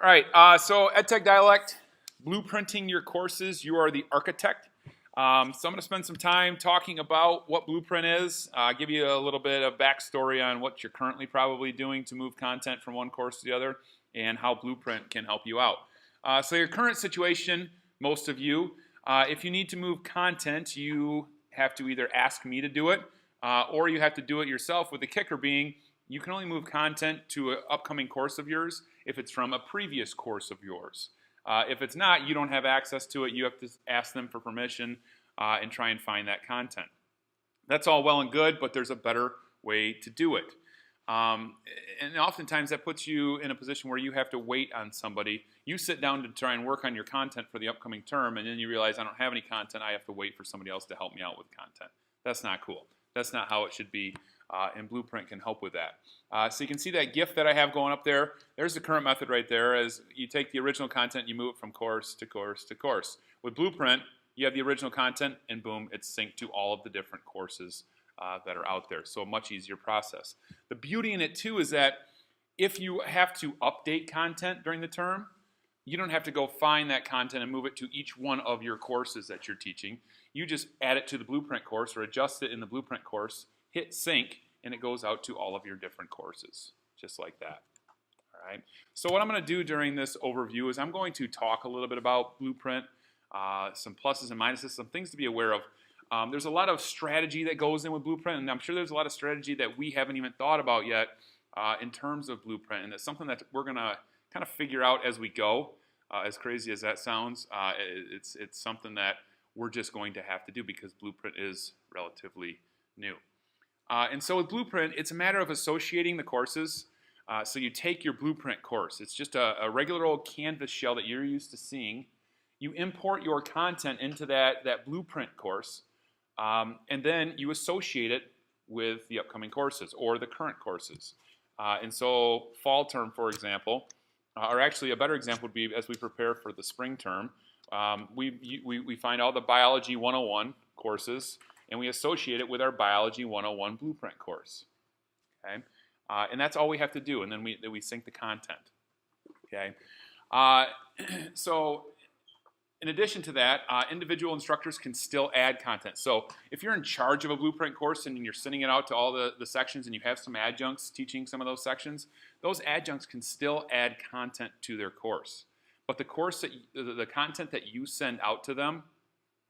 All right, so EdTech Dialect, blueprinting your courses, you are the architect. So I'm going to spend some time talking about what Blueprint is, give you a little bit of backstory on what you're currently probably doing to move content from one course to the other, and how Blueprint can help you out. So your current situation, most of you, if you need to move content, you have to either ask me to do it, or you have to do it yourself, with the kicker being you can only move content to an upcoming course of yours if it's from a previous course of yours. If it's not, you don't have access to it. You have to ask them for permission and try and find that content. That's all well and good, but there's a better way to do it. And oftentimes that puts you in a position where you have to wait on somebody. You sit down to try and work on your content for the upcoming term, and then you realize I don't have any content. I have to wait for somebody else to help me out with content. That's not cool. That's not how it should be, and Blueprint can help with that. So you can see that GIF that I have going up there. There's the current method right there. As you take the original content, you move it from course to course to course. With Blueprint, you have the original content, and boom, it's synced to all of the different courses that are out there. So a much easier process. The beauty in it too is that if you have to update content during the term, you don't have to go find that content and move it to each one of your courses that you're teaching. You just add it to the Blueprint course or adjust it in the Blueprint course, hit sync, and it goes out to all of your different courses, just like that. All right. So what I'm going to do during this overview is I'm going to talk a little bit about Blueprint, some pluses and minuses, some things to be aware of. There's a lot of strategy that goes in with Blueprint, and I'm sure there's a lot of strategy that we haven't even thought about yet in terms of Blueprint, and it's something that we're going to kind of figure out as we go. As crazy as that sounds, it's something that we're just going to have to do because Blueprint is relatively new. And so with Blueprint, it's a matter of associating the courses. So you take your Blueprint course. It's just a regular old Canvas shell that you're used to seeing. You import your content into that Blueprint course, and then you associate it with the upcoming courses or the current courses. And so fall term, for example, or actually a better example would be as we prepare for the spring term, we find all the Biology 101 courses, and we associate it with our Biology 101 Blueprint course. Okay? And that's all we have to do, and then we sync the content. Okay? So in addition to that, individual instructors can still add content. So if you're in charge of a Blueprint course and you're sending it out to all the sections and you have some adjuncts teaching some of those sections, those adjuncts can still add content to their course. But the content that you send out to them,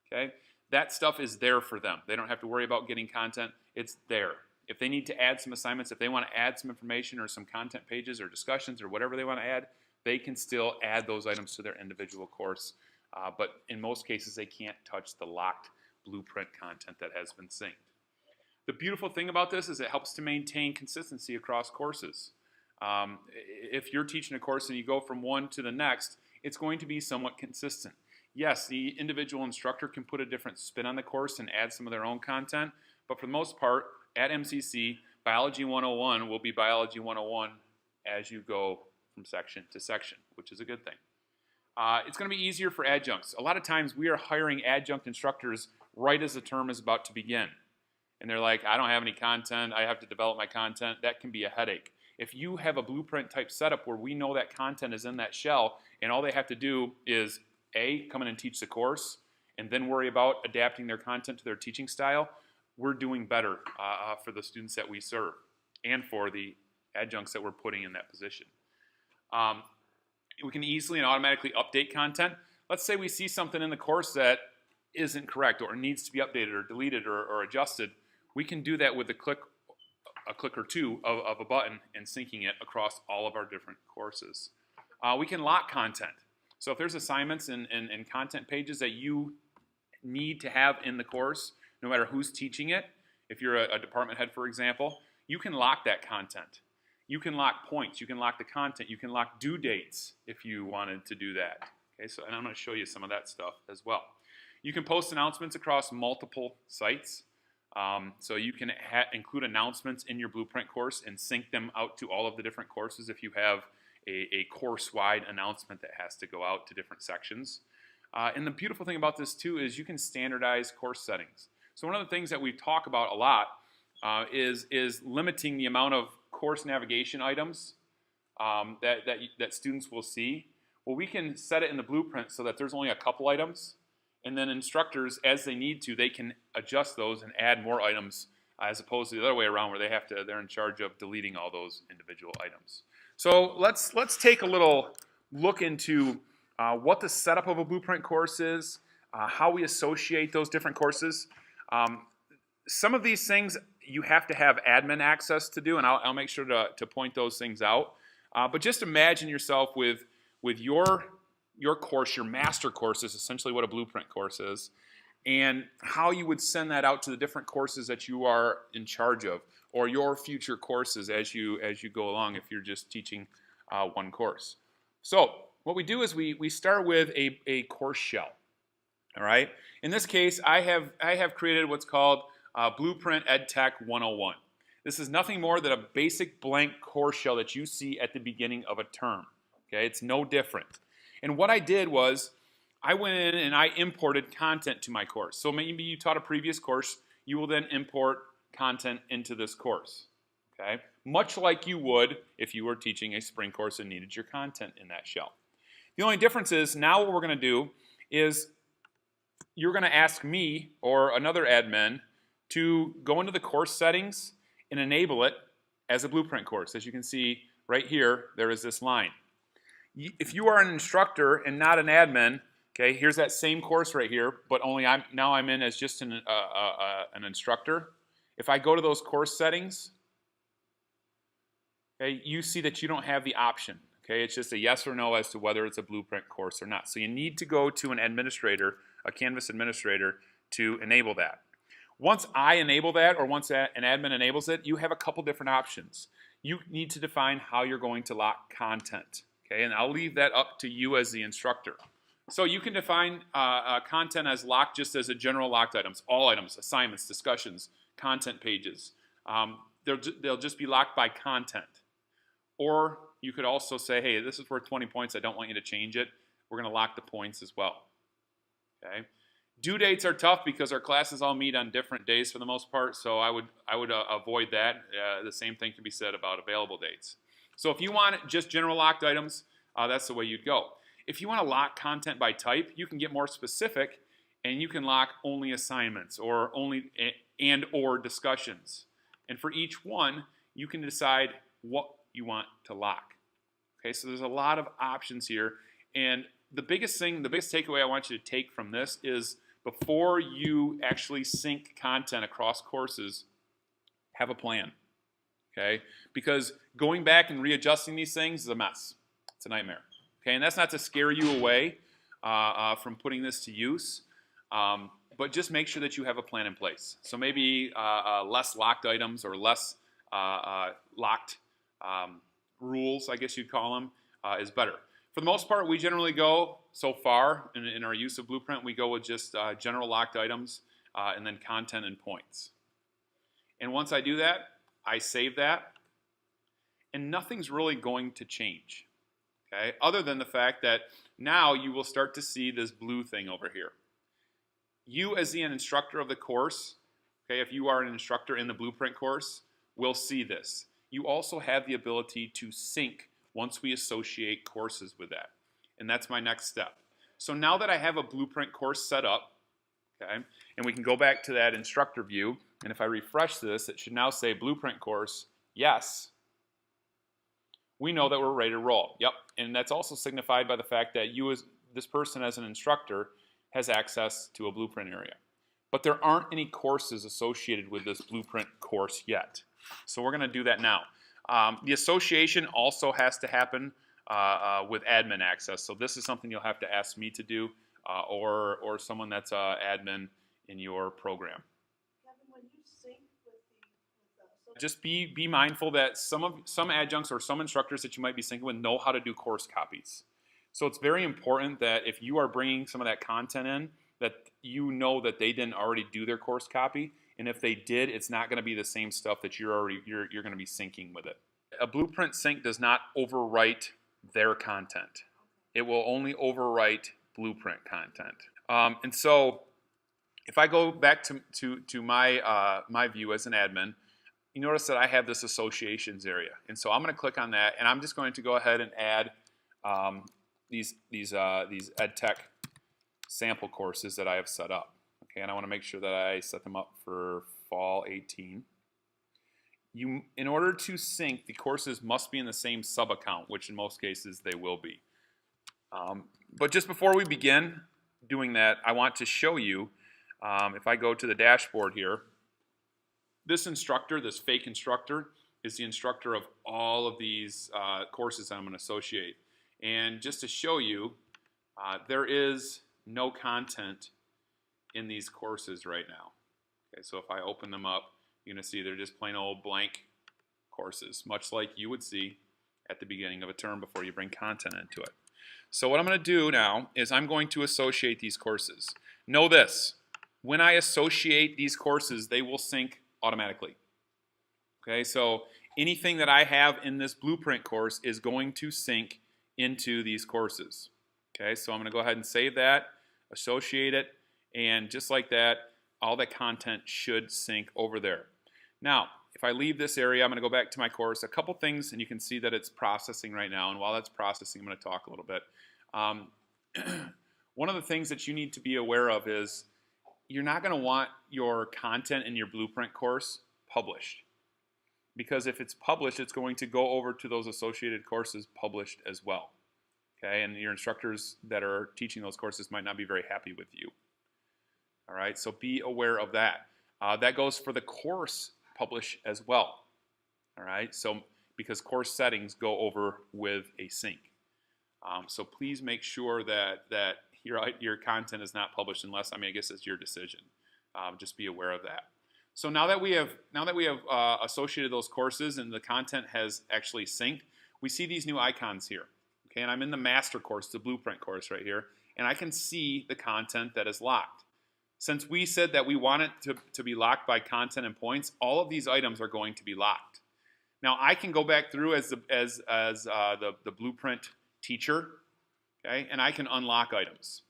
okay, that stuff is there for them. They don't have to worry about getting content. It's there. If they need to add some assignments, if they want to add some information or some content pages or discussions or whatever they want to add, they can still add those items to their individual course. But in most cases, they can't touch the locked Blueprint content that has been synced. The beautiful thing about this is it helps to maintain consistency across courses. If you're teaching a course and you go from one to the next, it's going to be somewhat consistent. Yes, the individual instructor can put a different spin on the course and add some of their own content, but for the most part, at MCC, Biology 101 will be Biology 101 as you go from section to section, which is a good thing. It's going to be easier for adjuncts. A lot of times we are hiring adjunct instructors right as the term is about to begin. And they're like, I don't have any content, I have to develop my content. That can be a headache. If you have a Blueprint type setup where we know that content is in that shell and all they have to do is A, come in and teach the course and then worry about adapting their content to their teaching style, we're doing better for the students that we serve and for the adjuncts that we're putting in that position. We can easily and automatically update content. Let's say we see something in the course that isn't correct or needs to be updated or deleted or adjusted. We can do that with a click or two of a button and syncing it across all of our different courses. We can lock content. So if there's assignments and content pages that you need to have in the course, no matter who's teaching it, if you're a department head, for example, you can lock that content. You can lock points, you can lock the content, you can lock due dates if you wanted to do that. Okay, so, and I'm going to show you some of that stuff as well. You can post announcements across multiple sites. So you can include announcements in your Blueprint course and sync them out to all of the different courses if you have a course-wide announcement that has to go out to different sections. And the beautiful thing about this too is you can standardize course settings. So one of the things that we talk about a lot is limiting the amount of course navigation items that students will see. Well, we can set it in the blueprint so that there's only a couple items, and then instructors, as they need to, they can adjust those and add more items, as opposed to the other way around where they're in charge of deleting all those individual items. So let's take a little look into what the setup of a blueprint course is, how we associate those different courses. Some of these things you have to have admin access to do, and I'll make sure to point those things out. But just imagine yourself with your course, your master course is essentially what a blueprint course is, and how you would send that out to the different courses that you are in charge of, or your future courses as you go along if you're just teaching one course. So what we do is we start with a course shell. All right. In this case, I have created what's called Blueprint EdTech 101. This is nothing more than a basic blank course shell that you see at the beginning of a term. Okay, it's no different. And what I did was I went in and I imported content to my course. So maybe you taught a previous course, you will then import content into this course. Okay, much like you would if you were teaching a spring course and needed your content in that shell. The only difference is now what we're going to do is you're going to ask me or another admin to go into the course settings and enable it as a blueprint course. As you can see right here, there is this line. If you are an instructor and not an admin, okay, here's that same course right here, but only now I'm in as just an instructor. If I go to those course settings, okay, you see that you don't have the option. Okay, it's just a yes or no as to whether it's a blueprint course or not. So you need to go to an administrator, a Canvas administrator, to enable that. Once I enable that, or once an admin enables it, you have a couple different options. You need to define how you're going to lock content. Okay, and I'll leave that up to you as the instructor. So you can define content as locked just as a general locked items, all items, assignments, discussions, content pages. They'll just be locked by content. Or you could also say, hey, this is worth 20 points. I don't want you to change it. We're going to lock the points as well. Okay. Due dates are tough because our classes all meet on different days for the most part, so I would avoid that. The same thing can be said about available dates. So if you want just general locked items, that's the way you'd go. If you want to lock content by type, you can get more specific, and you can lock only assignments or or discussions. And for each one, you can decide what you want to lock. Okay, so there's a lot of options here, and the biggest takeaway I want you to take from this is before you actually sync content across courses, have a plan. Okay, because going back and readjusting these things is a mess. It's a nightmare. Okay, and that's not to scare you away from putting this to use, but just make sure that you have a plan in place. So maybe less locked items or less locked rules, I guess you'd call them, is better. For the most part, we generally go, so far, in our use of Blueprint, we go with just general locked items and then content and points. And once I do that, I save that, and nothing's really going to change, okay? Other than the fact that now you will start to see this blue thing over here. You as the instructor of the course, okay, if you are an instructor in the Blueprint course, will see this. You also have the ability to sync once we associate courses with that. And that's my next step. So now that I have a Blueprint course set up, okay, and we can go back to that instructor view, and if I refresh this, it should now say Blueprint course, yes. We know that we're ready to roll. Yep, and that's also signified by the fact that you as this person as an instructor has access to a Blueprint area. But there aren't any courses associated with this Blueprint course yet. So we're going to do that now. The association also has to happen with admin access. So this is something you'll have to ask me to do or someone that's admin in your program. Kevin, when you sync with Just be mindful that some adjuncts or some instructors that you might be syncing with know how to do course copies. So it's very important that if you are bringing some of that content in, that you know that they didn't already do their course copy. And if they did, it's not going to be the same stuff that you're going to be syncing with it. A Blueprint sync does not overwrite their content. It will only overwrite Blueprint content. And so if I go back to my view as an admin, you notice that I have this associations area. And so I'm going to click on that, and I'm just going to go ahead and add these EdTech sample courses that I have set up. Okay, and I want to make sure that I set them up for fall 18. In order to sync, the courses must be in the same sub-account, which in most cases they will be. But just before we begin doing that, I want to show you, if I go to the dashboard here, this instructor, this fake instructor, is the instructor of all of these courses I'm going to associate. And just to show you, there is no content in these courses right now. Okay, so if I open them up, you're going to see they're just plain old blank courses, much like you would see at the beginning of a term before you bring content into it. So what I'm going to do now is I'm going to associate these courses. Know this, when I associate these courses, they will sync automatically. Okay, so anything that I have in this blueprint course is going to sync into these courses. Okay, so I'm going to go ahead and save that, associate it, and just like that, all that content should sync over there. Now, if I leave this area, I'm going to go back to my course. A couple things, and you can see that it's processing right now, and while that's processing, I'm going to talk a little bit. One of the things that you need to be aware of is you're not going to want your content in your blueprint course published, because if it's published, it's going to go over to those associated courses published as well. Okay, and your instructors that are teaching those courses might not be very happy with you. All right, so be aware of that. That goes for the course publish as well. All right, so because course settings go over with a sync. So please make sure that your content is not published unless, I guess it's your decision. Just be aware of that. So now that we have associated those courses and the content has actually synced, we see these new icons here. Okay, and I'm in the master course, the blueprint course right here, and I can see the content that is locked. Since we said that we want it to be locked by content and points, all of these items are going to be locked. Now I can go back through as the blueprint teacher, okay, and I can unlock items.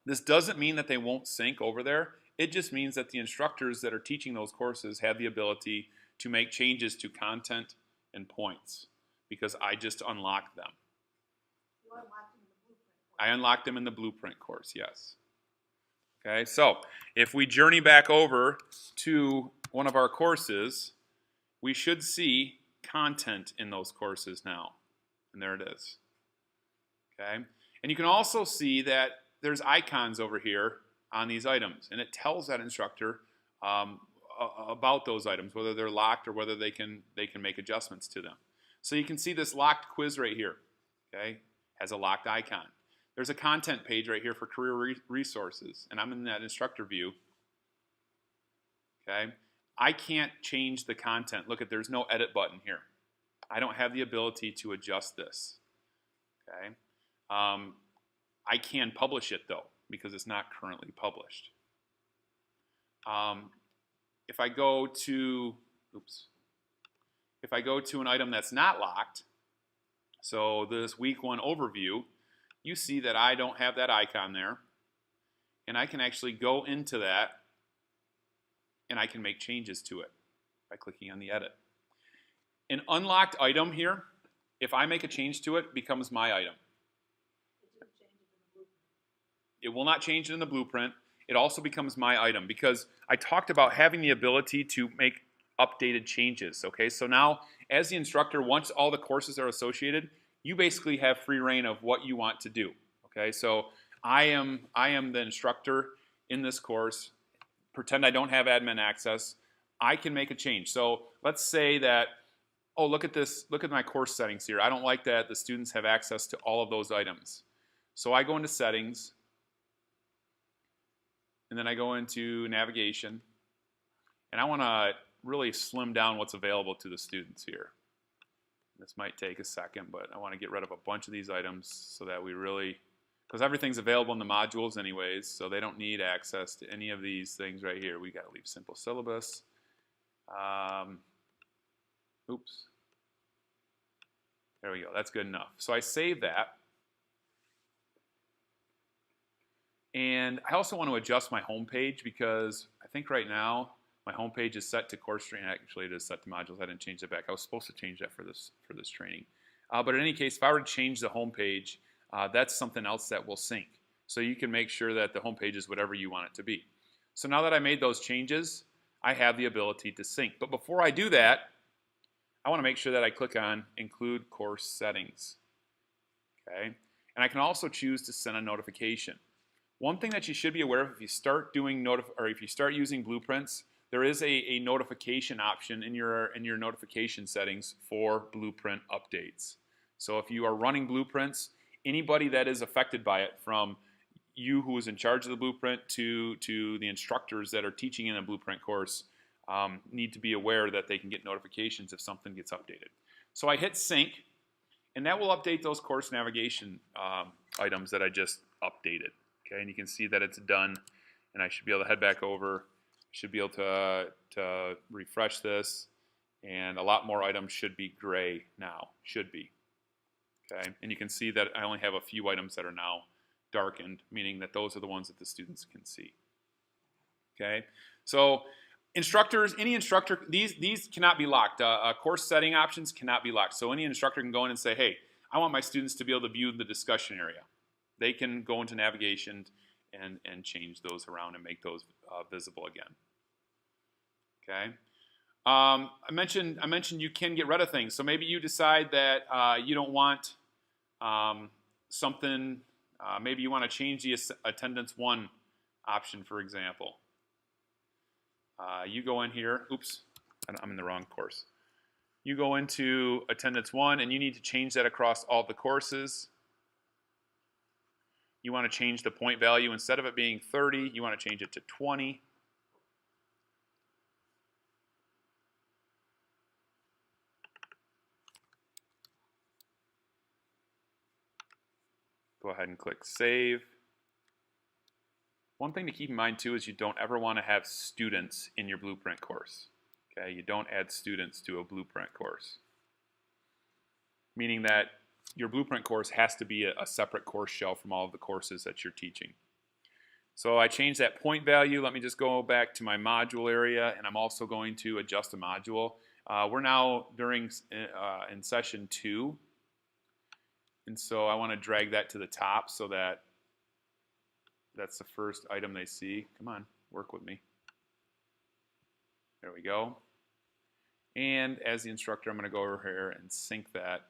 This doesn't mean that they won't sync over there. It just means that the instructors that are teaching those courses have the ability to make changes to content and points because I just unlocked them. You unlocked them in the blueprint. I unlocked them in the blueprint course, yes. Okay, so if we journey back over to one of our courses, we should see content in those courses now. And there it is. Okay, and you can also see that there's icons over here on these items, and it tells that instructor about those items, whether they're locked or whether they can make adjustments to them. So you can see this locked quiz right here. Okay, has a locked icon. There's a content page right here for career resources, and I'm in that instructor view. Okay, I can't change the content. Look, there's no edit button here. I don't have the ability to adjust this. Okay, I can publish it though because it's not currently published. If I go to, if I go to an item that's not locked, so this week 1 overview, you see that I don't have that icon there, and I can actually go into that and I can make changes to it by clicking on the edit. An unlocked item here, if I make a change to it, becomes my item. It didn't change it in the blueprint. It will not change it in the blueprint. It also becomes my item because I talked about having the ability to make updated changes. Okay, so now as the instructor, once all the courses are associated, you basically have free reign of what you want to do. Okay, so I am the instructor in this course. Pretend I don't have admin access. I can make a change. So let's say that, oh, look at this, look at my course settings here. I don't like that the students have access to all of those items. So I go into settings, and then I go into navigation, and I want to really slim down what's available to the students here. This might take a second, but I want to get rid of a bunch of these items so that we really, because everything's available in the modules anyways, so they don't need access to any of these things right here. We got to leave simple syllabus. Oops. There we go. That's good enough. So I save that. And I also want to adjust my home page because I think right now My home page is set to course training. Actually, it is set to modules. I didn't change that back. I was supposed to change that for this training. But in any case, if I were to change the home page, that's something else that will sync. So you can make sure that the home page is whatever you want it to be. So now that I made those changes, I have the ability to sync. But before I do that, I want to make sure that I click on Include Course Settings. Okay, and I can also choose to send a notification. One thing that you should be aware of if you start doing if you start using BluePrints, there is a notification option in your notification settings for Blueprint updates. So if you are running BluePrints, anybody that is affected by it, from you who is in charge of the Blueprint to the instructors that are teaching in a Blueprint course, need to be aware that they can get notifications if something gets updated. So I hit sync, and that will update those course navigation items that I just updated. Okay, and you can see that it's done, and I should be able to head back over. Should be able to refresh this, and a lot more items should be gray now. Should be. Okay, and you can see that I only have a few items that are now darkened, meaning that those are the ones that the students can see. Okay, so instructors, any instructor, these cannot be locked. Course setting options cannot be locked. So any instructor can go in and say, hey, I want my students to be able to view the discussion area. They can go into navigation and change those around and make those visible again. Okay. I mentioned you can get rid of things. So maybe you decide that you don't want something. Maybe you want to change the attendance 1 option, for example. You go in here. Oops, I'm in the wrong course. You go into attendance 1, and you need to change that across all the courses. You want to change the point value. Instead of it being 30, you want to change it to 20. Go ahead and click Save. One thing to keep in mind too is you don't ever want to have students in your Blueprint course. Okay, you don't add students to a Blueprint course. Meaning that your Blueprint course has to be a separate course shell from all of the courses that you're teaching. So I changed that point value. Let me just go back to my module area, and I'm also going to adjust a module. We're now in session 2. And so I want to drag that to the top so that that's the first item they see. Come on, work with me. There we go. And as the instructor, I'm going to go over here and sync that.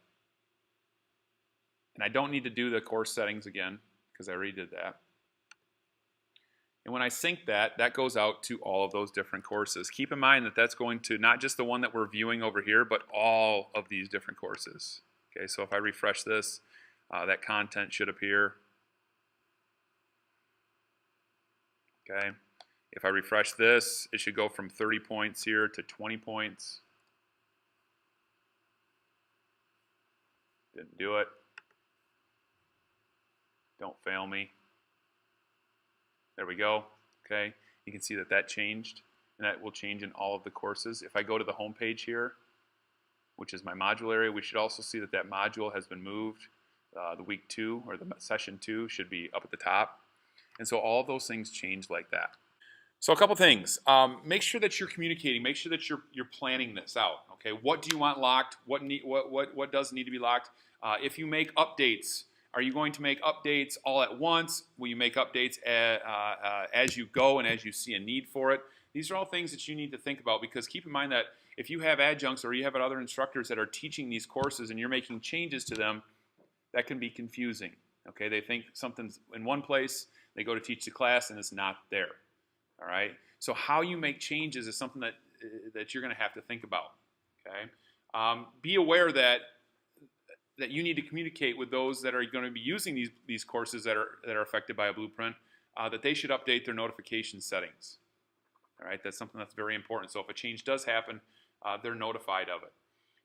And I don't need to do the course settings again because I already did that. And when I sync that, that goes out to all of those different courses. Keep in mind that that's going to not just the one that we're viewing over here, but all of these different courses. Okay, so if I refresh this, that content should appear. Okay, if I refresh this, it should go from 30 points here to 20 points. Didn't do it. Don't fail me. There we go. Okay, you can see that that changed, and that will change in all of the courses. If I go to the home page here, which is my module area, we should also see that that module has been moved. The week 2 or the session 2 should be up at the top. And so all of those things change like that. So a couple things. Make sure that you're communicating. Make sure that you're planning this out. Okay, what do you want locked? What does need to be locked? If you make updates, are you going to make updates all at once? Will you make updates as you go and as you see a need for it? These are all things that you need to think about, because keep in mind that if you have adjuncts or you have other instructors that are teaching these courses and you're making changes to them, that can be confusing. Okay, they think something's in one place, they go to teach the class and it's not there. All right, so how you make changes is something that you're going to have to think about. Okay, be aware that you need to communicate with those that are going to be using these courses that are affected by a Blueprint, that they should update their notification settings. All right, that's something that's very important. So if a change does happen, they're notified of it.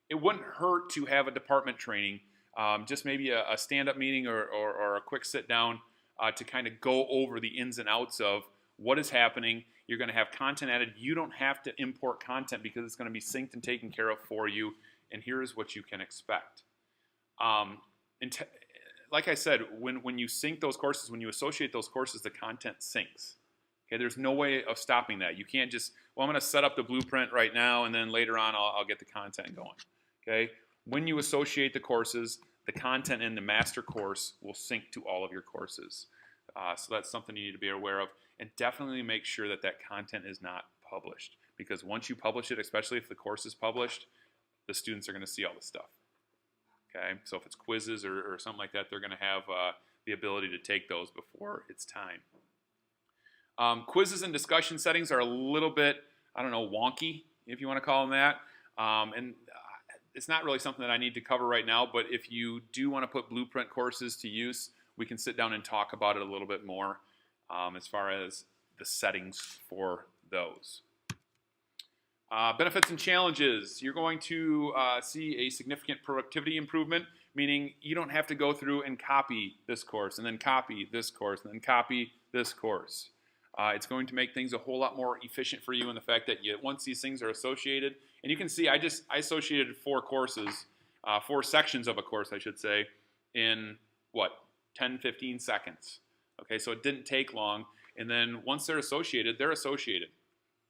It wouldn't hurt to have a department training, just maybe a stand-up meeting or a quick sit-down to kind of go over the ins and outs of what is happening. You're going to have content added. You don't have to import content because it's going to be synced and taken care of for you, and here is what you can expect. Like I said, when you sync those courses, when you associate those courses, the content syncs. Okay, there's no way of stopping that. You can't just well, I'm going to set up the blueprint right now, and then later on I'll get the content going. Okay? When you associate the courses, the content in the master course will sync to all of your courses. So that's something you need to be aware of. And definitely make sure that that content is not published. Because once you publish it, especially if the course is published, the students are going to see all this stuff. Okay? So if it's quizzes or something like that, they're going to have the ability to take those before it's time. Quizzes and discussion settings are a little bit, I don't know, wonky, if you want to call them that. And it's not really something that I need to cover right now, but if you do want to put Blueprint courses to use, we can sit down and talk about it a little bit more as far as the settings for those. Benefits and challenges. You're going to see a significant productivity improvement, meaning you don't have to go through and copy this course, and then copy this course, and then copy this course. It's going to make things a whole lot more efficient for you in the fact that once these things are associated, and you can see I associated 4 courses, 4 sections of a course, I should say, in, 10, 15 seconds. Okay, so it didn't take long, and then once they're associated, they're associated.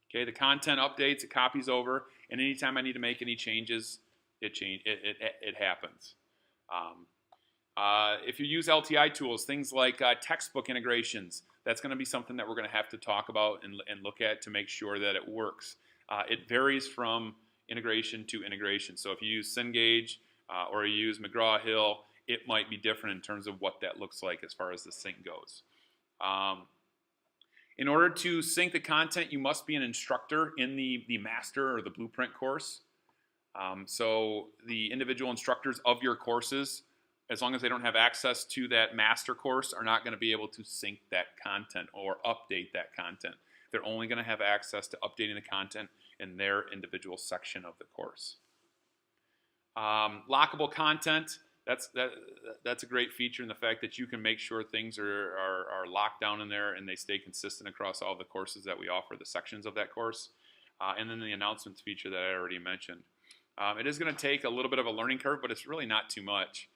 Okay, the content updates, it copies over, and anytime I need to make any changes, it happens. If you use LTI tools, things like textbook integrations, that's going to be something that we're going to have to talk about and look at to make sure that it works. It varies from integration to integration. So if you use Cengage or you use McGraw-Hill, it might be different in terms of what that looks like as far as the sync goes. In order to sync the content, you must be an instructor in the master or the blueprint course. So the individual instructors of your courses, as long as they don't have access to that master course, are not going to be able to sync that content or update that content. They're only going to have access to updating the content in their individual section of the course. Lockable content, that's a great feature in the fact that you can make sure things are locked down in there and they stay consistent across all the courses that we offer, the sections of that course. And then the announcements feature that I already mentioned. It is going to take a little bit of a learning curve, but it's really not too much.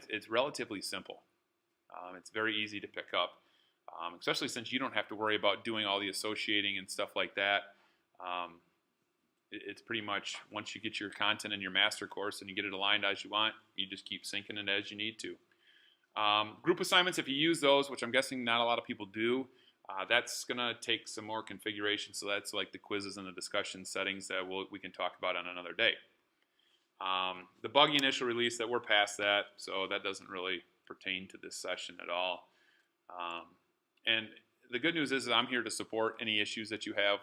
It's relatively simple. It's very easy to pick up, especially since you don't have to worry about doing all the associating and stuff like that. It's pretty much once you get your content in your master course and you get it aligned as you want, you just keep syncing it as you need to. Group assignments, if you use those, which I'm guessing not a lot of people do, that's going to take some more configuration. So that's like the quizzes and the discussion settings that we can talk about on another day. The buggy initial release, that we're past that, so that doesn't really pertain to this session at all. And the good news is that I'm here to support any issues that you have,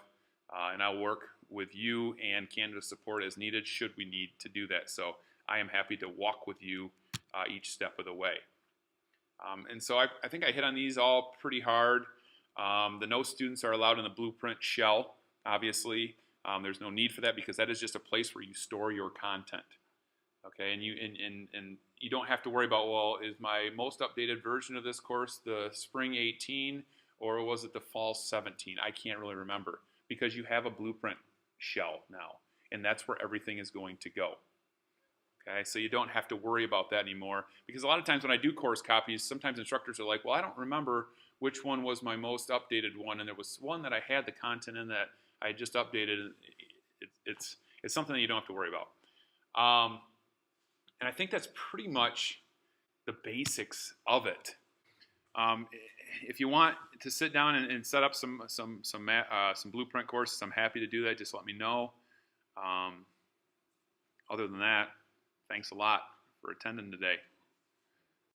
and I'll work with you and Canada support as needed should we need to do that. So I am happy to walk with you each step of the way. And so I think I hit on these all pretty hard. The no students are allowed in the blueprint shell, obviously. There's no need for that because that is just a place where you store your content. Okay, and you don't have to worry about, well, is my most updated version of this course the spring 18 or was it the fall 17? I can't really remember because you have a blueprint shell now, and that's where everything is going to go. Okay, so you don't have to worry about that anymore because a lot of times when I do course copies, sometimes instructors are like, well, I don't remember which one was my most updated one, and there was one that I had the content in that I just updated. It's something that you don't have to worry about. And I think that's pretty much the basics of it. If you want to sit down and set up some blueprint courses, I'm happy to do that. Just let me know. Other than that, thanks a lot for attending today.